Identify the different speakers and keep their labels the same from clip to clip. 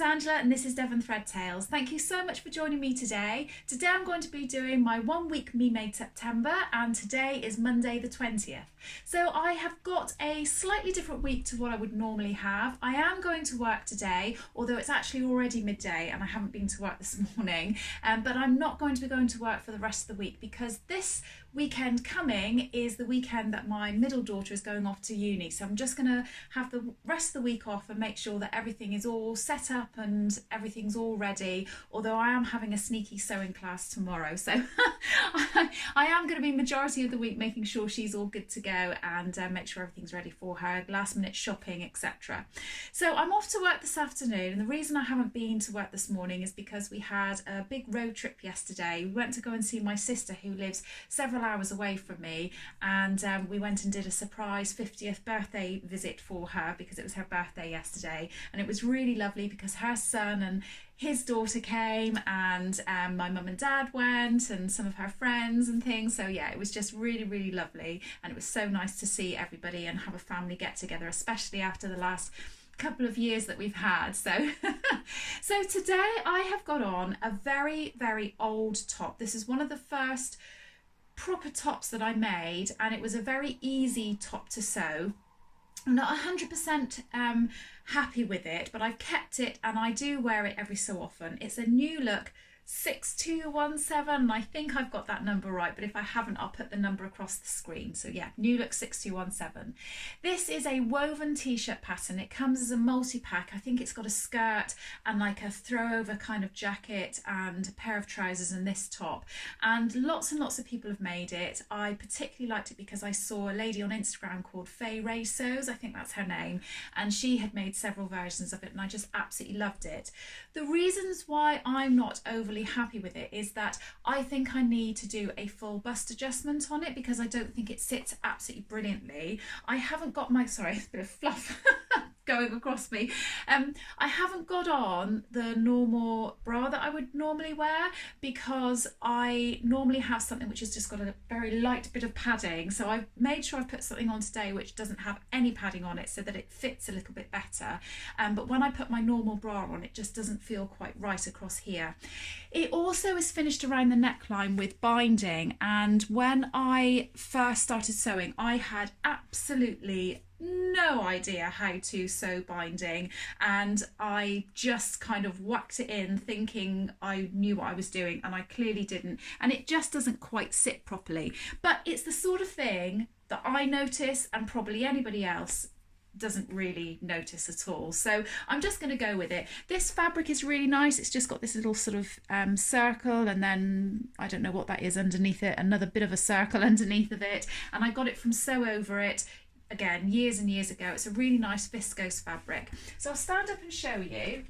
Speaker 1: Angela and this is Devon Thread Tales. Thank you so much for joining me today. Today I'm going to be doing my 1 week Me Made September, and today is Monday the 20th. So I have got a slightly different week to what I would normally have. I am going to work today, although it's actually already midday and I haven't been to work this morning, but I'm not going to be going to work for the rest of the week because this weekend coming is the weekend that my middle daughter is going off to uni. So I'm just going to have the rest of the week off and make sure that everything is all set up and everything's all ready, although I am having a sneaky sewing class tomorrow, so I am going to be majority of the week making sure she's all good to go and make sure everything's ready for her, last minute shopping, etc. So I'm off to work this afternoon, and the reason I haven't been to work this morning is because we had a big road trip yesterday. We went to go and see my sister who lives several hours away from me, and we went and did a surprise 50th birthday visit for her because it was her birthday yesterday, and it was really lovely because her son and his daughter came, and my mum and dad went, and some of her friends and things. So yeah, it was just really lovely, and it was so nice to see everybody and have a family get together, especially after the last couple of years that we've had. So so today I have got on a very old top. This is one of the first proper tops that I made, and it was a very easy top to sew. I'm not 100% happy with it, but I've kept it and I do wear it every so often. It's a Newook 6217, and I think I've got that number right, but if I haven't, I'll put the number across the screen. So yeah, Newook 6217. This is a woven t-shirt pattern. It comes as a multi-pack. I think it's got a skirt and like a throw over kind of jacket and a pair of trousers and this top, and lots of people have made it. I particularly liked it because I saw a lady on Instagram called Faye Ray Sews, I think that's her name, and she had made several versions of it, and I just absolutely loved it. The reasons why I'm not overly happy with it is that I think I need to do a full bust adjustment on it because I don't think it sits absolutely brilliantly. I haven't got my, sorry, a bit of fluff going across me. I haven't got on the normal bra that I would normally wear because I normally have something which has just got a very light bit of padding. So I've made sure I've put something on today which doesn't have any padding on it so that it fits a little bit better. But when I put my normal bra on, it just doesn't feel quite right across here. It also is finished around the neckline with binding, and when I first started sewing, I had absolutely no idea how to sew binding, and I just kind of whacked it in thinking I knew what I was doing, and I clearly didn't, and it just doesn't quite sit properly. But it's the sort of thing that I notice and probably anybody else doesn't really notice at all, so I'm just going to go with it. This fabric is really nice. It's just got this little sort of circle, and then I don't know what that is underneath it, another bit of a circle underneath of it, and I got it from Sew Over It, again, years and years ago. It's a really nice viscose fabric. So I'll stand up and show you.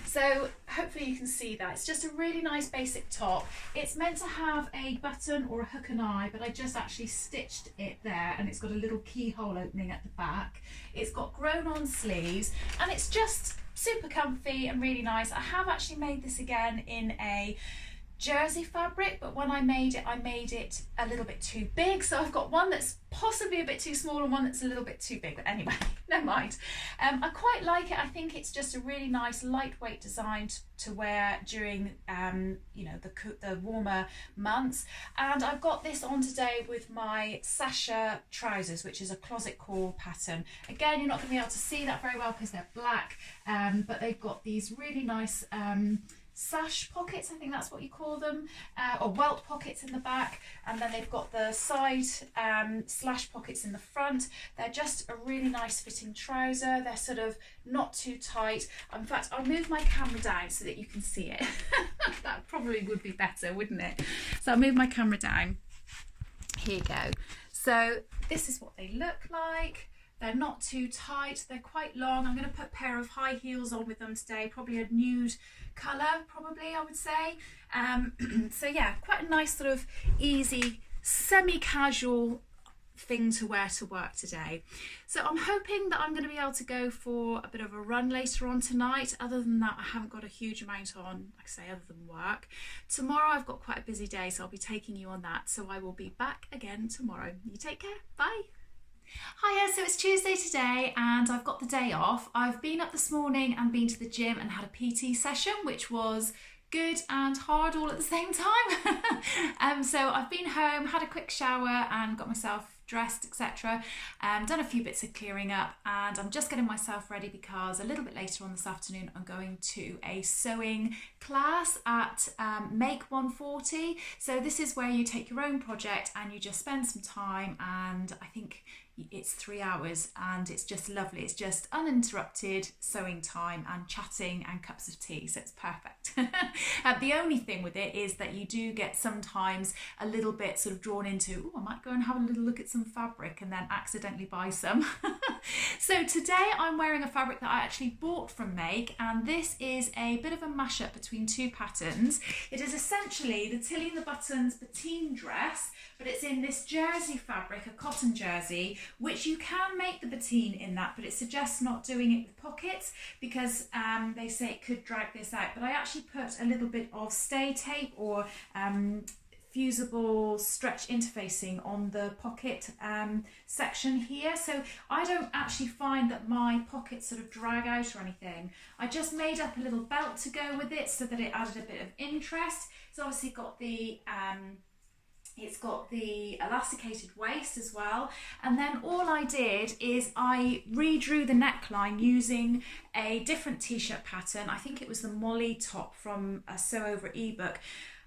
Speaker 1: So hopefully you can see that. It's just a really nice basic top. It's meant to have a button or a hook and eye, but I just actually stitched it there, and it's got a little keyhole opening at the back. It's got grown on sleeves, and it's just super comfy and really nice. I have actually made this again in a jersey fabric, but when I made it a little bit too big, so I've got one that's possibly a bit too small and one that's a little bit too big, but anyway, never mind. I quite like it. I think it's just a really nice lightweight design to wear during you know, the warmer months. And I've got this on today with my Sasha trousers, which is a closet core pattern. Again, you're not going to be able to see that very well because they're black, but they've got these really nice sash pockets, I think that's what you call them, or welt pockets in the back, and then they've got the side slash pockets in the front. They're just a really nice fitting trouser. They're sort of not too tight. In fact, I'll move my camera down so that you can see it. That probably would be better, wouldn't it? So I'll move my camera down. Here you go. So this is what they look like. They're not too tight, they're quite long. I'm going to put a pair of high heels on with them today, probably a nude colour, probably, I would say. So yeah, quite a nice sort of easy, semi-casual thing to wear to work today. So I'm hoping that I'm going to be able to go for a bit of a run later on tonight. Other than that, I haven't got a huge amount on, like I say, other than work. Tomorrow I've got quite a busy day, so I'll be taking you on that. So I will be back again tomorrow. You take care. Bye. Hiya, so it's Tuesday today and I've got the day off. I've been up this morning and been to the gym and had a PT session, which was good and hard all at the same time. So I've been home, had a quick shower and got myself dressed, etc. Done a few bits of clearing up, and I'm just getting myself ready because a little bit later on this afternoon I'm going to a sewing class at Make 140. So this is where you take your own project and you just spend some time, and I think it's 3 hours and it's just lovely. It's just uninterrupted sewing time and chatting and cups of tea, so it's perfect. The only thing with it is that you do get sometimes a little bit sort of drawn into, oh, I might go and have a little look at some fabric and then accidentally buy some. So today I'm wearing a fabric that I actually bought from Make, and this is a bit of a mashup between two patterns. It is essentially the Tilly and the Buttons Bettine dress, but it's in this jersey fabric, a cotton jersey, which you can make the Bettine in that, but it suggests not doing it with pockets because they say it could drag this out. But I actually put a little bit of stay tape or fusible stretch interfacing on the pocket section here, so I don't actually find that my pockets sort of drag out or anything. I just made up a little belt to go with it so that it added a bit of interest. It's obviously got the it's got the elasticated waist as well, and then all I did is I redrew the neckline using a different t-shirt pattern. I think it was the Molly top from a Sew Over ebook,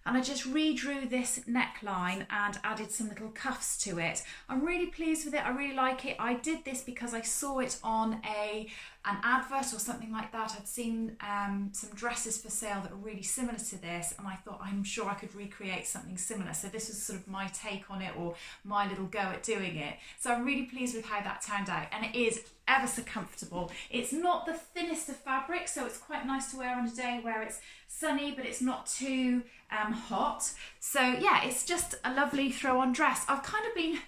Speaker 1: and I just redrew this neckline and added some little cuffs to it. I'm really pleased with it. I really like it. I did this because I saw it on an advert or something like that. I'd seen some dresses for sale that were really similar to this, and I thought I'm sure I could recreate something similar. So this was sort of my take on it, or my little go at doing it. So I'm really pleased with how that turned out, and it is ever so comfortable. It's not the thinnest of fabric, so it's quite nice to wear on a day where it's sunny but it's not too hot. So yeah, it's just a lovely throw on dress. I've kind of been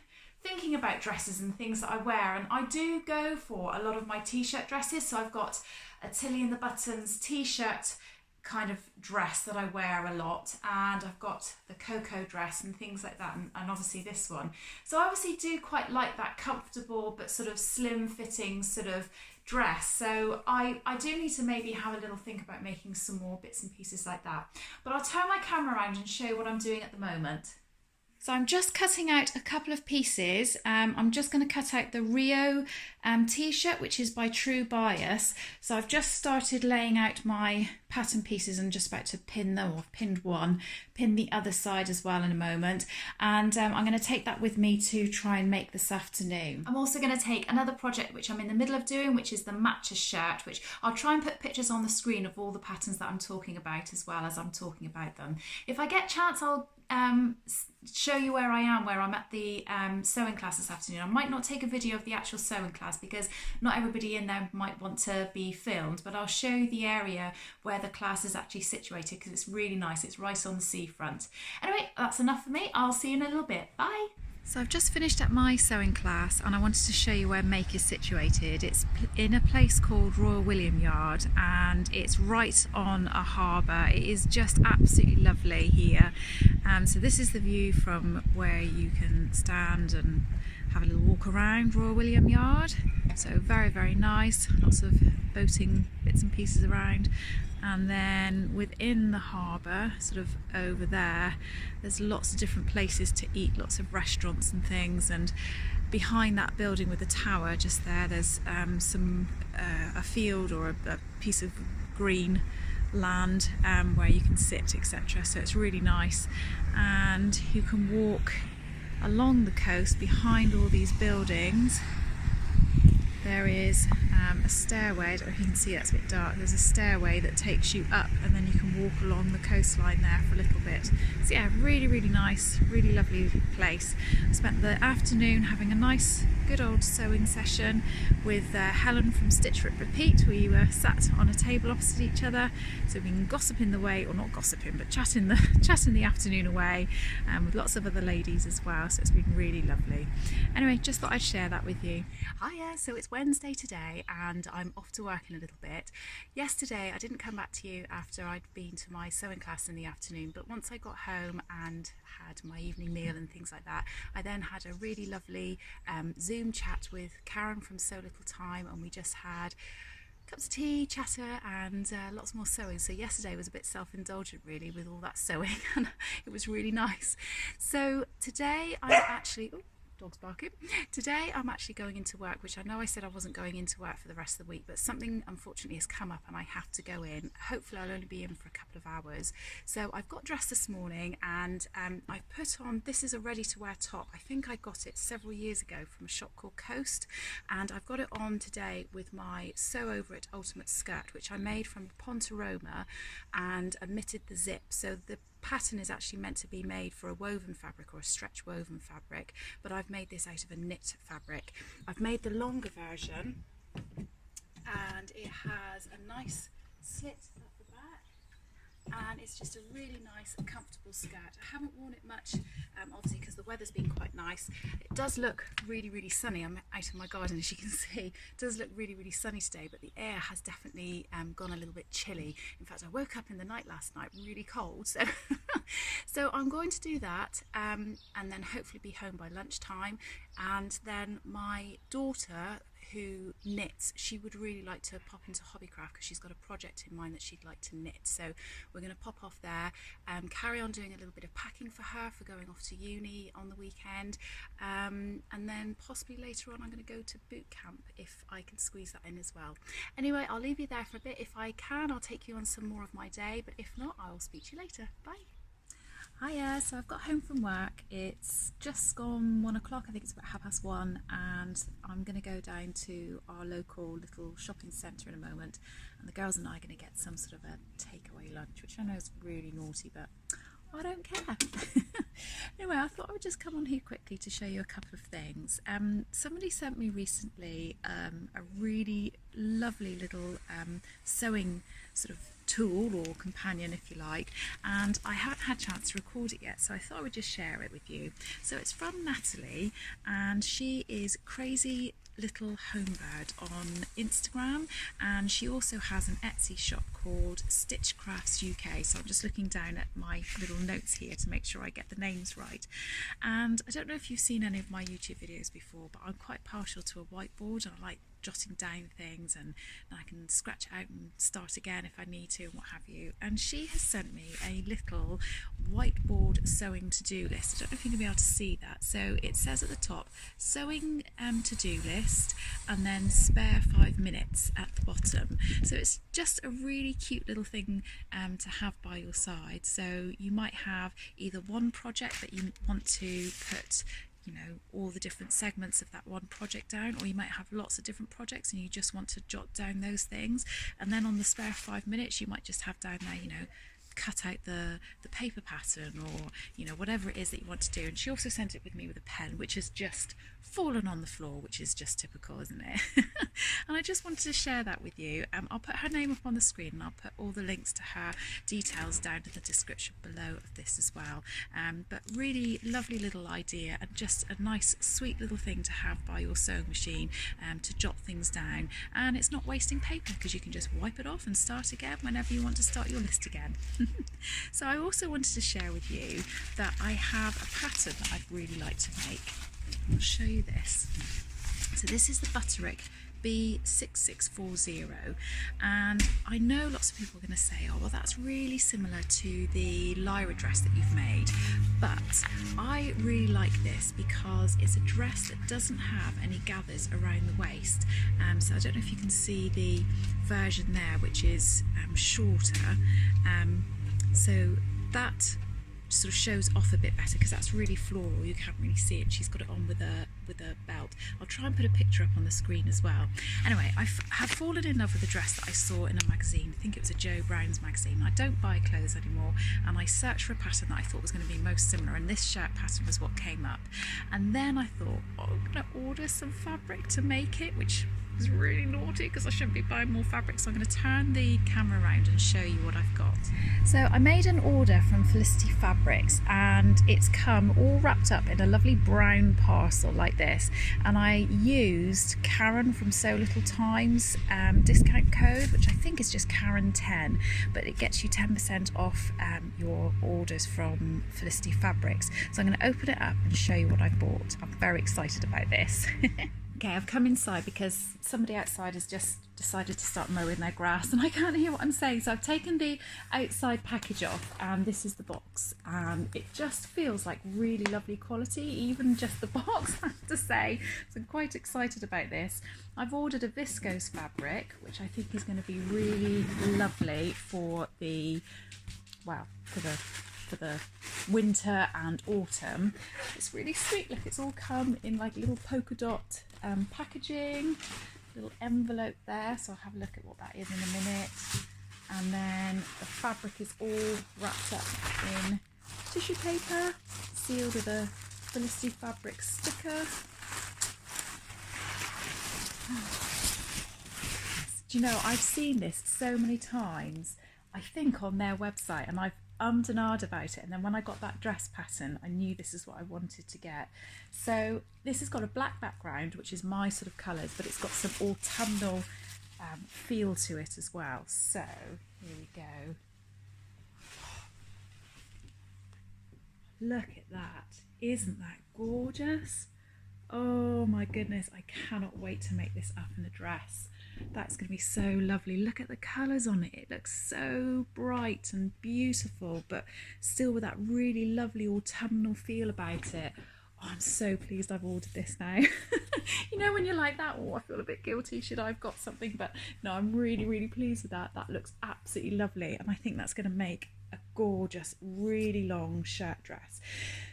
Speaker 1: thinking about dresses and things that I wear, and I do go for a lot of my t-shirt dresses. So I've got a Tilly and the Buttons t-shirt kind of dress that I wear a lot, and I've got the Cocoa dress and things like that, and obviously this one. So I obviously do quite like that comfortable but sort of slim fitting sort of dress. So I do need to maybe have a little think about making some more bits and pieces like that. But I'll turn my camera around and show you what I'm doing at the moment. So I'm just cutting out a couple of pieces. I'm just going to cut out the Rio t-shirt, which is by True Bias. So I've just started laying out my pattern pieces and just about to pin them, or I've pinned one, pin the other side as well in a moment. And I'm going to take that with me to try and make this afternoon. I'm also going to take another project which I'm in the middle of doing, which is the matcha shirt, which I'll try and put pictures on the screen of all the patterns that I'm talking about as well as I'm talking about them. If I get a chance, I'll show you where I am, where I'm at the sewing class this afternoon. I might not take a video of the actual sewing class because not everybody in there might want to be filmed, but I'll show you the area where the class is actually situated because it's really nice. It's right on the seafront. Anyway, that's enough for me. I'll see you in a little bit. Bye. So I've just finished at my sewing class and I wanted to show you where Make is situated. It's in a place called Royal William Yard, and it's right on a harbour. It is just absolutely lovely here. So this is the view from where you can stand and have a little walk around Royal William Yard. So very, very nice. Lots of boating bits and pieces around. And then within the harbour, sort of over there, there's lots of different places to eat, lots of restaurants and things. And behind that building with the tower just there, there's a field or a piece of green land where you can sit, etc. So it's really nice, and you can walk along the coast behind all these buildings. There is a stairway, I don't know if you can see, that's a bit dark. There's a stairway that takes you up, and then you can walk along the coastline there for a little bit. So yeah, really, really nice, really lovely place. I spent the afternoon having a nice, good old sewing session with Helen from Stitch Rip Repeat. We were sat on a table opposite each other, so we've been gossiping the way, or not gossiping, but chatting the afternoon away, with lots of other ladies as well. So it's been really lovely. Anyway, just thought I'd share that with you. Hiya, so it's Wednesday today and I'm off to work in a little bit. Yesterday I didn't come back to you after I'd been to my sewing class in the afternoon, but once I got home home and had my evening meal and things like that, I then had a really lovely Zoom chat with Karen from So Little Time, and we just had cups of tea, chatter, and lots more sewing. So yesterday was a bit self-indulgent really with all that sewing, and it was really nice. So today I'm actually dog's barking. Today I'm actually going into work, which I know I said I wasn't going into work for the rest of the week, but something unfortunately has come up and I have to go in. Hopefully I'll only be in for a couple of hours. So I've got dressed this morning, and I've put on, this is a ready to wear top. I think I got it several years ago from a shop called Coast, and I've got it on today with my Sew Over It ultimate skirt, which I made from a Pontoroma and omitted the zip. So the pattern is actually meant to be made for a woven fabric or a stretch woven fabric, but I've made this out of a knit fabric. I've made the longer version, and it has a nice slit at the back, and it's just a really nice and comfortable skirt. I haven't worn it much, obviously because the weather's been quite nice. It does look really sunny. I'm out in my garden, as you can see. It does look really sunny today, but the air has definitely gone a little bit chilly. In fact, I woke up in the night last night really cold, so so I'm going to do that, and then hopefully be home by lunchtime. And then my daughter, who knits, she would really like to pop into Hobbycraft because she's got a project in mind that she'd like to knit. So we're going to pop off there and carry on doing a little bit of packing for her for going off to uni on the weekend, and then possibly later on I'm going to go to boot camp if I can squeeze that in as well. Anyway, I'll leave you there for a bit. If I can, I'll take you on some more of my day, but if not, I'll speak to you later. Bye. Hiya, so I've got home from work. It's just gone 1 o'clock, I think it's about 1:30, and I'm going to go down to our local little shopping centre in a moment, and the girls and I are going to get some sort of a takeaway lunch, which I know is really naughty, but I don't care. Anyway, I thought I would just come on here quickly to show you a couple of things. Somebody sent me recently a really lovely little sewing sort of tool or companion, if you like, and I haven't had a chance to record it yet, so I thought I would just share it with you. So it's from Natalie, and she is Crazy Little Homebird on Instagram, and she also has an Etsy shop called Stitch Crafts UK. So I'm just looking down at my little notes here to make sure I get the names right. And I don't know if you've seen any of my YouTube videos before, but I'm quite partial to a whiteboard, and I like jotting down things, and I can scratch out and start again if I need to and what have you. And she has sent me a little whiteboard sewing to-do list. I don't know if you're going to be able to see that. So it says at the top, sewing to-do list, and then spare 5 minutes at the bottom. So it's just a really cute little thing to have by your side. So you might have either one project that you want to put, you know, all the different segments of that one project down, or you might have lots of different projects and you just want to jot down those things. And then on the spare 5 minutes you might just have down there, you know, cut out the paper pattern, or you know, whatever it is that you want to do. And she also sent it with me with a pen, which has just fallen on the floor, which is just typical, isn't it? And I just wanted to share that with you. I'll put her name up on the screen, and I'll put all the links to her details down in the description below of this as well. But really lovely little idea, and just a nice sweet little thing to have by your sewing machine, to jot things down, and it's not wasting paper because you can just wipe it off and start again whenever you want to start your list again. So I also wanted to share with you that I have a pattern that I'd really like to make. I'll show you this. So this is the Butterick B6640, and I know lots of people are going to say, oh well, that's really similar to the Lyra dress that you've made, but I really like this because it's a dress that doesn't have any gathers around the waist. So I don't know if you can see the version there, which is shorter, so that sort of shows off a bit better because that's really floral, you can't really see it. She's got it on with a belt. I'll try and put a picture up on the screen as well. Anyway, I have fallen in love with a dress that I saw in a magazine. I think it was a Jo Brown's magazine. I don't buy clothes anymore, and I searched for a pattern that I thought was going to be most similar, and this shirt pattern was what came up. And then I thought, oh, I'm going to order some fabric to make it, which was really naughty because I shouldn't be buying more fabric, so I'm going to turn the camera around and show you what I've got. So I made an order from Felicity Fabrics, and it's come all wrapped up in a lovely brown parcel, like like this, and I used Karen from So Little Times discount code, which I think is just Karen10, but it gets you 10% off your orders from Felicity Fabrics. So I'm going to open it up and show you what I've bought. I'm very excited about this. Okay, I've come inside because somebody outside has just decided to start mowing their grass and I can't hear what I'm saying. So I've taken the outside package off and this is the box, and it just feels like really lovely quality, even just the box, I have to say. So I'm quite excited about this. I've ordered a viscose fabric, which I think is going to be really lovely for the, well, for the winter and autumn. It's really sweet. Look, it's all come in like little polka dot packaging, little envelope there, so I'll have a look at what that is in a minute. And then the fabric is all wrapped up in tissue paper, sealed with a Felicity Fabrics sticker. Do you know, I've seen this so many times, I think on their website, and I've ummed and ahed about it, and then when I got that dress pattern I knew this is what I wanted to get. So this has got a black background, which is my sort of colours, but it's got some autumnal feel to it as well. So here we go. Look at that, isn't that gorgeous? Oh my goodness, I cannot wait to make this up in a dress. That's going to be so lovely. Look at the colours on it. It looks so bright and beautiful, but still with that really lovely autumnal feel about it. Oh, I'm so pleased I've ordered this now. You know, when you're like that, oh, I feel a bit guilty, should I have got something? But no, I'm really, really pleased with that. That looks absolutely lovely, and I think that's going to make a gorgeous, really long shirt dress.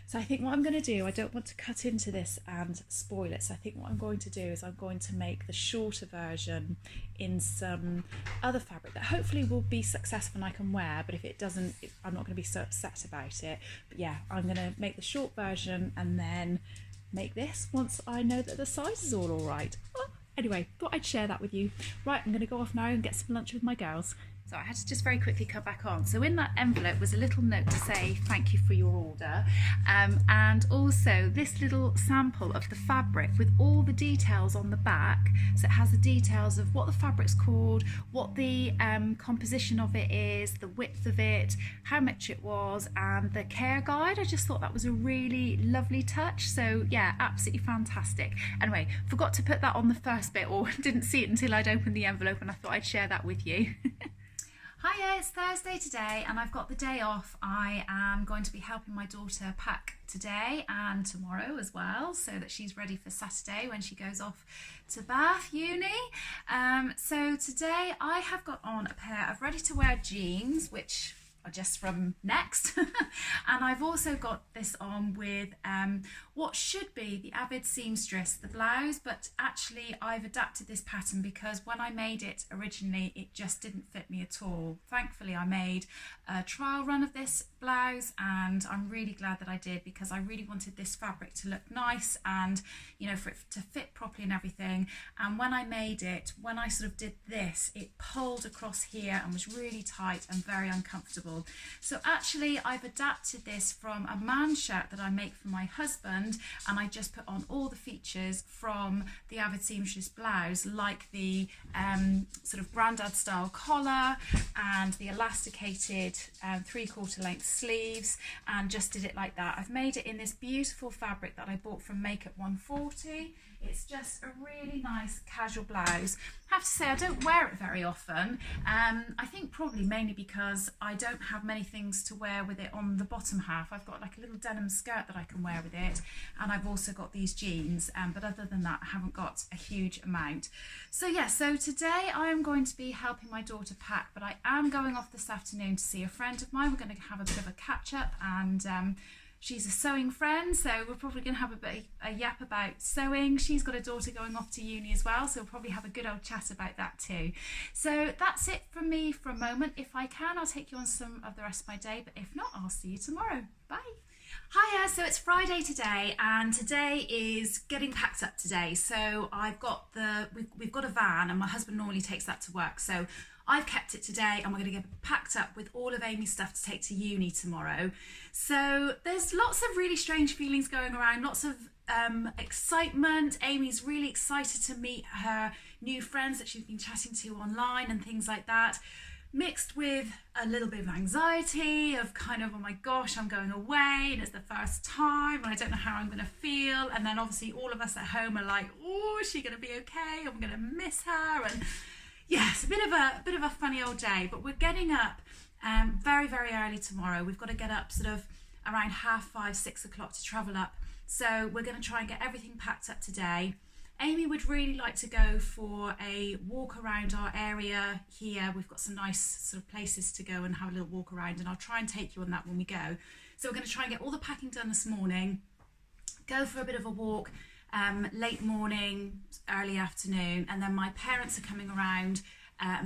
Speaker 1: So I think what I'm going to do, I don't want to cut into this and spoil it, so I think what I'm going to do is I'm going to make the shorter version in some other fabric that hopefully will be successful and I can wear, but if it doesn't, I'm not going to be so upset about it. But yeah, I'm going to make the short version and then make this once I know that the size is all right. Well, anyway, thought I'd share that with you. Right, I'm going to go off now and get some lunch with my girls. So I had to just very quickly come back on. So in that envelope was a little note to say thank you for your order, and also this little sample of the fabric with all the details on the back. So it has the details of what the fabric's called, what the composition of it is, the width of it, how much it was, and the care guide. I just thought that was a really lovely touch. So yeah, absolutely fantastic. Anyway, forgot to put that on the first bit, or didn't see it until I'd opened the envelope, and I thought I'd share that with you. Hiya, it's Thursday today and I've got the day off. I am going to be helping my daughter pack today and tomorrow as well, so that she's ready for Saturday when she goes off to Bath Uni. So today I have got on a pair of ready-to-wear jeans, which are just from Next. And I've also got this on with what should be the Avid Seamstress, the blouse, but actually I've adapted this pattern because when I made it originally it just didn't fit me at all. Thankfully I made a trial run of this blouse and I'm really glad that I did, because I really wanted this fabric to look nice and, you know, for it to fit properly and everything. And when I made it, when I sort of did this, it pulled across here and was really tight and very uncomfortable. So actually I've adapted this from a man shirt that I make for my husband, and I just put on all the features from the Avid Seamstress blouse, like the sort of grandad style collar and the elasticated 3/4 length sleeves, and just did it like that. I've made it in this beautiful fabric that I bought from Makeup 140. It's just a really nice casual blouse. I have to say I don't wear it very often. I think probably mainly because I don't have many things to wear with it on the bottom half. I've got like a little denim skirt that I can wear with it, and I've also got these jeans, but other than that I haven't got a huge amount. So yeah, so today I am going to be helping my daughter pack, but I am going off this afternoon to see a friend of mine. We're going to have a bit of a catch up, and she's a sewing friend, so we're probably going to have a yap about sewing. She's got a daughter going off to uni as well, so we'll probably have a good old chat about that too. So that's it from me for a moment. If I can, I'll take you on some of the rest of my day, but if not, I'll see you tomorrow. Bye. Hiya, so it's Friday today, and today is getting packed up today. So I've got we've got a van, and my husband normally takes that to work. So I've kept it today, and we're going to get packed up with all of Amy's stuff to take to uni tomorrow. So there's lots of really strange feelings going around, lots of excitement. Amy's really excited to meet her new friends that she's been chatting to online and things like that, mixed with a little bit of anxiety of kind of, oh my gosh, I'm going away and it's the first time and I don't know how I'm going to feel. And then obviously all of us at home are like, oh, is she going to be okay? I'm going to miss her. And yeah, it's a bit of a funny old day, but we're getting up very, very early tomorrow. We've got to get up sort of around 5:30, 6 o'clock to travel up. So we're going to try and get everything packed up today. Amy would really like to go for a walk around our area here. We've got some nice sort of places to go and have a little walk around, and I'll try and take you on that when we go. So we're going to try and get all the packing done this morning, go for a bit of a walk, late morning, early afternoon, and then my parents are coming around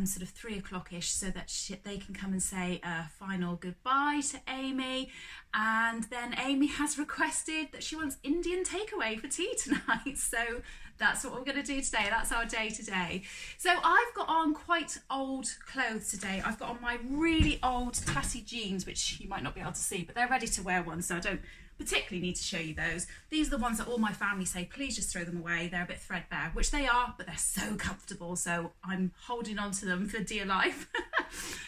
Speaker 1: sort of 3 o'clock-ish so that they can come and say a final goodbye to Amy. And then Amy has requested that she wants Indian takeaway for tea tonight, so that's what we're going to do today. That's our day today. So I've got on quite old clothes today. I've got on my really old tatty jeans, which you might not be able to see, but they're ready to wear one, so I don't particularly need to show you those. These are the ones that all my family say, please just throw them away. They're a bit threadbare, which they are, but they're so comfortable, so I'm holding on to them for dear life.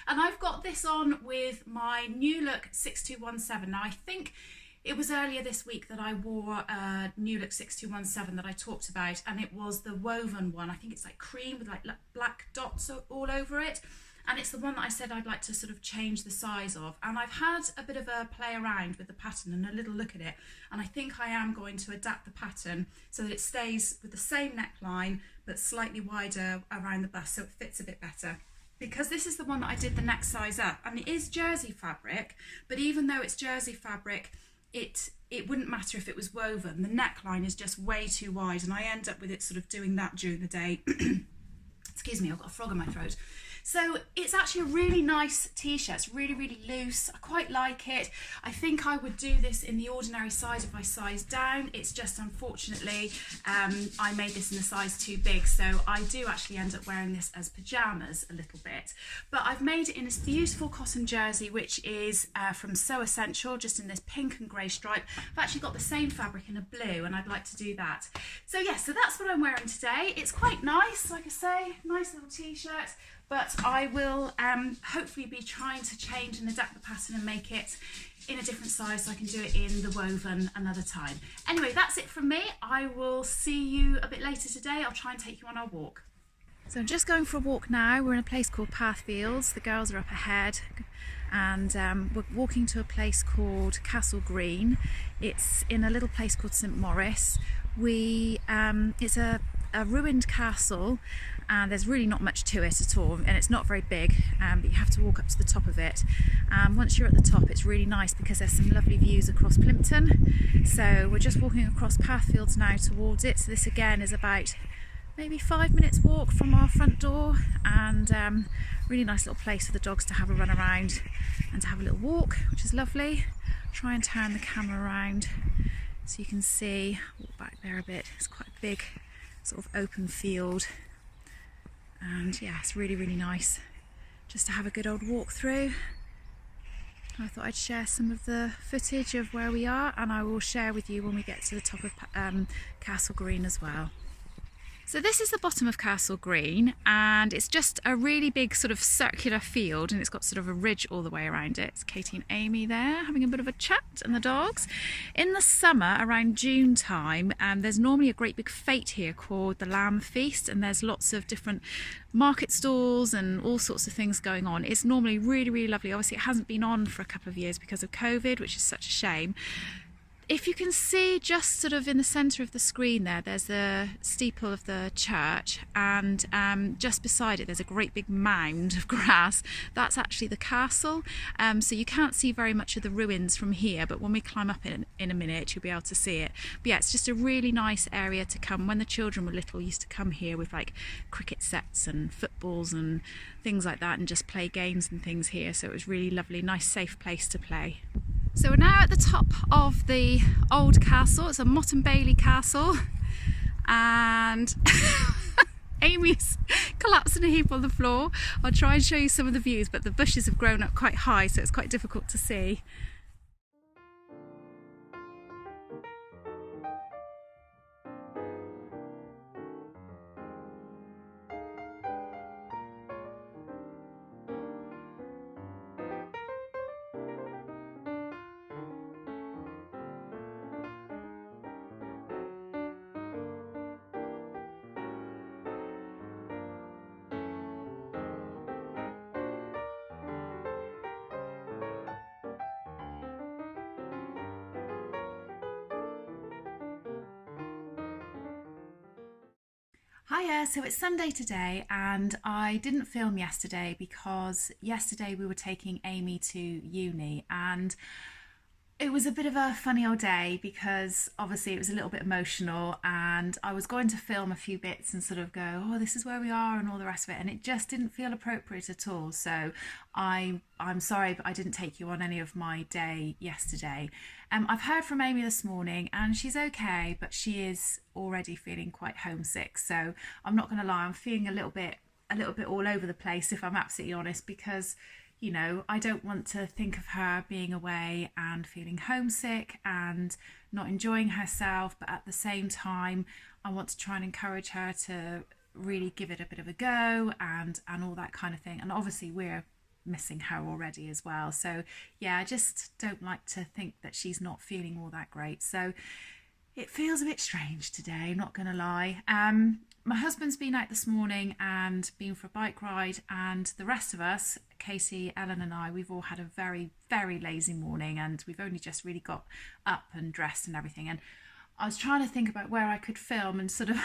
Speaker 1: And I've got this on with my Newook 6217. Now I think it was earlier this week that I wore a Newook 6217 that I talked about, and it was the woven one. I think it's like cream with like black dots all over it. And it's the one that I said I'd like to sort of change the size of. And I've had a bit of a play around with the pattern and a little look at it. And I think I am going to adapt the pattern so that it stays with the same neckline, but slightly wider around the bust so it fits a bit better. Because this is the one that I did the next size up. And it is jersey fabric, but even though it's jersey fabric, it wouldn't matter if it was woven. The neckline is just way too wide, and I end up with it sort of doing that during the day. Excuse me, I've got a frog in my throat. So it's actually a really nice t-shirt. It's really, really loose. I quite like it. I think I would do this in the ordinary size if I sized down. It's just unfortunately, I made this in a size too big. So I do actually end up wearing this as pajamas a little bit. But I've made it in this beautiful cotton jersey, which is from So Essential, just in this pink and grey stripe. I've actually got the same fabric in a blue, and I'd like to do that. So yeah, so that's what I'm wearing today. It's quite nice, like I say, nice little t-shirt. But I will hopefully be trying to change and adapt the pattern and make it in a different size so I can do it in the woven another time. Anyway, that's it from me. I will see you a bit later today. I'll try and take you on our walk. So I'm just going for a walk now. We're in a place called Pathfields. The girls are up ahead, and we're walking to a place called Castle Green. It's in a little place called St Maurice. It's a ruined castle, and there's really not much to it at all, and it's not very big, but you have to walk up to the top of it. Once you're at the top, it's really nice because there's some lovely views across Plymouth. So we're just walking across Pathfields now towards it. So this again is about maybe 5 minutes walk from our front door, and really nice little place for the dogs to have a run around and to have a little walk, which is lovely. Try and turn the camera around so you can see, walk back there a bit. It's quite a big sort of open field, and yeah, it's really, really nice just to have a good old walk through. I thought I'd share some of the footage of where we are, and I will share with you when we get to the top of Castle Green as well. So this is the bottom of Castle Green, and it's just a really big sort of circular field, and it's got sort of a ridge all the way around it. It's Katie and Amy there having a bit of a chat, and the dogs. In the summer, around June time, there's normally a great big fete here called the Lamb Feast, and there's lots of different market stalls and all sorts of things going on. It's normally really, really lovely. Obviously it hasn't been on for a couple of years because of COVID, which is such a shame. If you can see just sort of in the centre of the screen there, there's the steeple of the church, and just beside it there's a great big mound of grass. That's actually the castle, so you can't see very much of the ruins from here, but when we climb up in a minute you'll be able to see it. But yeah, it's just a really nice area to come. When the children were little, used to come here with like cricket sets and footballs and things like that, and just play games and things here, so it was really lovely, nice safe place to play. So we're now at the top of the old castle. It's a Motte and Bailey castle, and Amy's collapsed in a heap on the floor. I'll try and show you some of the views, but the bushes have grown up quite high, so it's quite difficult to see. Hiya, so it's Sunday today and I didn't film yesterday because yesterday we were taking Amy to uni, and it was a bit of a funny old day because obviously it was a little bit emotional, and I was going to film a few bits and sort of go, oh, this is where we are and all the rest of it, and it just didn't feel appropriate at all. So I'm sorry, but I didn't take you on any of my day yesterday. I've heard from Amy this morning and she's okay, but she is already feeling quite homesick. So I'm not going to lie, I'm feeling a little bit all over the place, if I'm absolutely honest, because I don't want to think of her being away and feeling homesick and not enjoying herself, but at the same time, I want to try and encourage her to really give it a bit of a go and all that kind of thing. And obviously we're missing her already as well. So yeah, I just don't like to think that she's not feeling all that great. So it feels a bit strange today, not gonna lie. My husband's been out this morning and been for a bike ride, and the rest of us, Katie, Ellen and I, we've all had a very, very lazy morning, and we've only just really got up and dressed and everything. And I was trying to think about where I could film and sort of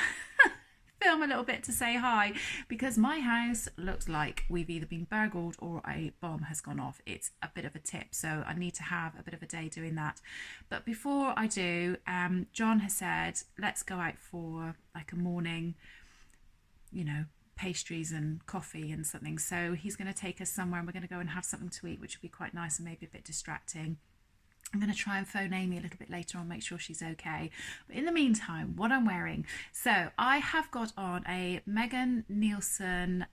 Speaker 1: film a little bit to say hi, because my house looks like we've either been burgled or a bomb has gone off. It's a bit of a tip, so I need to have a bit of a day doing that. But before I do, John has said let's go out for like a morning, pastries and coffee and something. So he's going to take us somewhere and we're going to go and have something to eat, which will be quite nice and maybe a bit distracting. I'm going to try and phone Amy a little bit later on, make sure she's okay. But in the meantime, what I'm wearing. So I have got on a Megan Nielsen,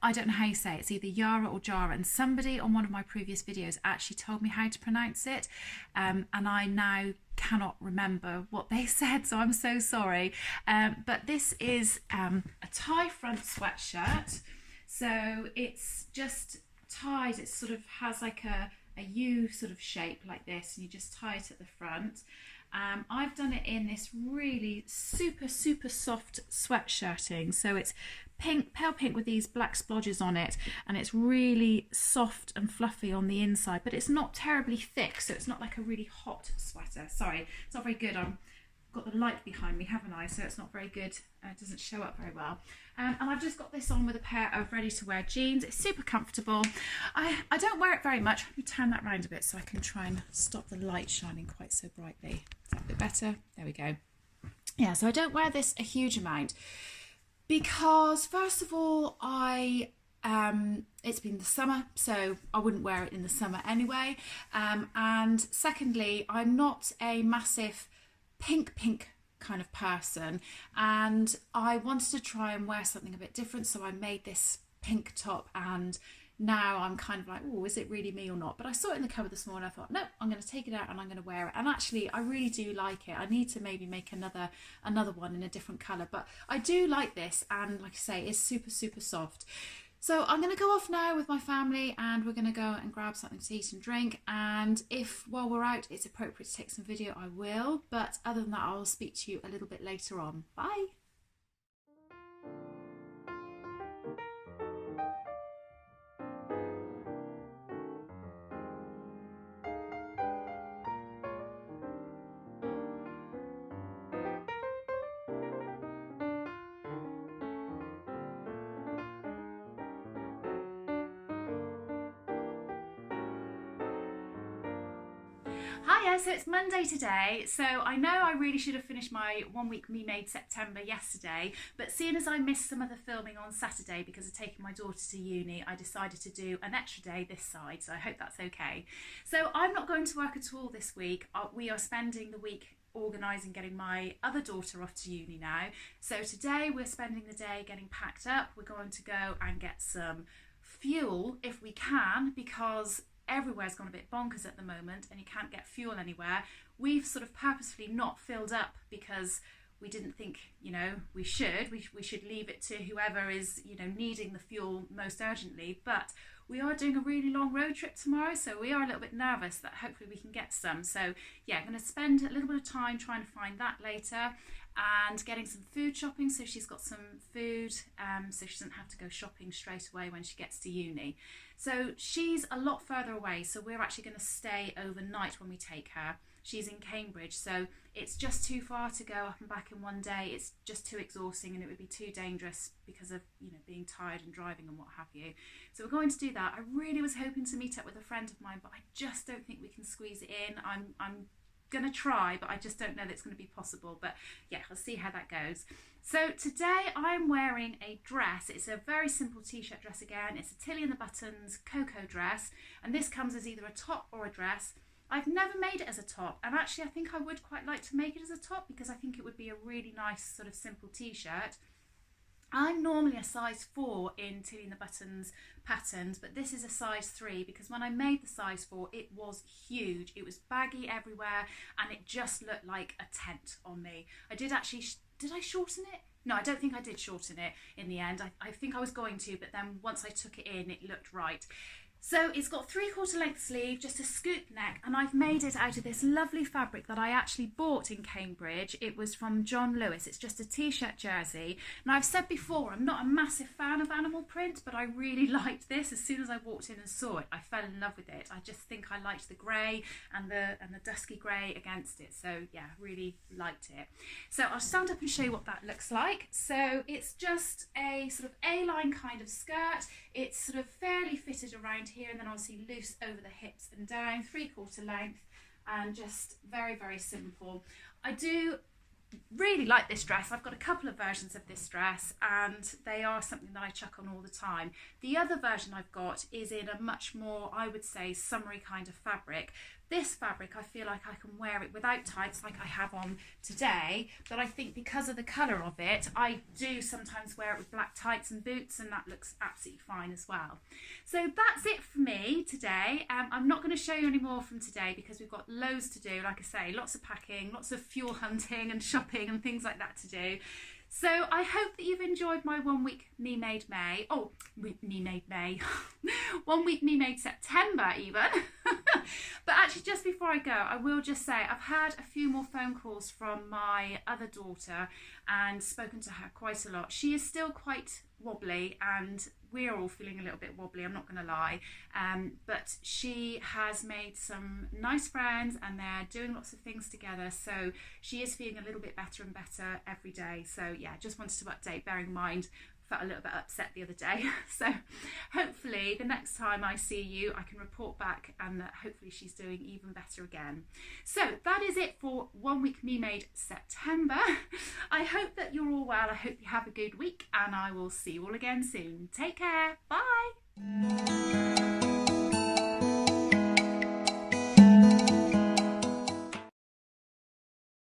Speaker 1: I don't know how you say it, it's either Yara or Jara, and somebody on one of my previous videos actually told me how to pronounce it, and I now cannot remember what they said, so I'm so sorry. But this is a tie front sweatshirt, so it's just tied, it sort of has like a U sort of shape like this, and you just tie it at the front. I've done it in this really super soft sweatshirting, so it's pink, pale pink with these black splodges on it, and it's really soft and fluffy on the inside, but it's not terribly thick, so it's not like a really hot sweater. Sorry, it's not very good. I've got the light behind me, haven't I? So it's not very good. It doesn't show up very well. And I've just got this on with a pair of ready-to-wear jeans. It's super comfortable. I don't wear it very much. Let me turn that round a bit so I can try and stop the light shining quite so brightly. Is that a bit better? There we go. Yeah, so I don't wear this a huge amount because, first of all, it's been the summer, so I wouldn't wear it in the summer anyway. And secondly, I'm not a massive pink kind of person, and I wanted to try and wear something a bit different, so I made this pink top, and now I'm kind of like, oh, is it really me or not? But I saw it in the cupboard this morning. I thought, no, I'm going to take it out and I'm going to wear it. And actually, I really do like it. I need to maybe make another one in a different colour. But I do like this, and like I say, it's super soft. So I'm going to go off now with my family, and we're going to go and grab something to eat and drink. And if while we're out it's appropriate to take some video, I will. But other than that, I'll speak to you a little bit later on. Bye. Hiya, so it's Monday today, so I know I really should have finished my 1 week Me Made September yesterday, but seeing as I missed some of the filming on Saturday because of taking my daughter to uni, I decided to do an extra day this side, so I hope that's okay. So I'm not going to work at all this week. We are spending the week organising getting my other daughter off to uni now. So today we're spending the day getting packed up. We're going to go and get some fuel if we can, because everywhere's gone a bit bonkers at the moment and you can't get fuel anywhere. We've sort of purposefully not filled up because we didn't think, we should leave it to whoever is, needing the fuel most urgently. But we are doing a really long road trip tomorrow, so we are a little bit nervous that hopefully we can get some. So yeah, I'm going to spend a little bit of time trying to find that later, and getting some food shopping so she's got some food, so she doesn't have to go shopping straight away when she gets to uni. So she's a lot further away, so we're actually going to stay overnight when we take her. she's in Cambridge, so it's just too far to go up and back in one day. It's just too exhausting, and it would be too dangerous because of, you know, being tired and driving and what have you. So we're going to do that. I really was hoping to meet up with a friend of mine, but I just don't think we can squeeze it in. I'm going to try, but I just don't know that it's going to be possible. But yeah, I'll see how that goes. So today I'm wearing a dress. It's a very simple t-shirt dress again. It's a Tilly and the Buttons cocoa dress, and this comes as either a top or a dress. I've never made it as a top, and actually I think I would quite like to make it as a top because I think it would be a really nice sort of simple t-shirt. I'm normally a size 4 in Tilly and the Buttons patterns, but this is a size 3 because when I made the size 4, it was huge. It was baggy everywhere, and it just looked like a tent on me. I did actually, did I shorten it? No, I don't think I did shorten it in the end. I think I was going to, but then once I took it in, it looked right. So it's got 3/4 length sleeve, just a scoop neck, and I've made it out of this lovely fabric that I actually bought in Cambridge. It was from John Lewis. It's just a t-shirt jersey. Now, I've said before, I'm not a massive fan of animal print, but I really liked this. As soon as I walked in and saw it, I fell in love with it. I just think I liked the grey and the dusky grey against it. So yeah, really liked it. So I'll stand up and show you what that looks like. So it's just a sort of A-line kind of skirt. It's sort of fairly fitted around here, and then obviously loose over the hips and down, 3/4 length, and just very, very simple. I do really like this dress. I've got a couple of versions of this dress, and they are something that I chuck on all the time. The other version I've got is in a much more, I would say, summery kind of fabric. This fabric, I feel like I can wear it without tights like I have on today, but I think because of the colour of it, I do sometimes wear it with black tights and boots, and that looks absolutely fine as well. So that's it for me today. I'm not going to show you any more from today because we've got loads to do. Like I say, lots of packing, lots of fuel hunting and shopping and things like that to do. So I hope that you've enjoyed my 1 week Me Made May. Oh, Me Made May. 1 week Me Made September even. But actually, just before I go, I will just say I've had a few more phone calls from my other daughter and spoken to her quite a lot. She is still quite wobbly, and we're all feeling a little bit wobbly, I'm not going to lie, but she has made some nice friends and they're doing lots of things together, so she is feeling a little bit better and better every day. So yeah, just wanted to update, bearing in mind I felt a little bit upset the other day. So hopefully the next time I see you I can report back, and that hopefully she's doing even better again. So that is it for 1 week Me Made September. I hope that you're all well. I hope you have a good week, and I will see you all again soon. Take care. Bye.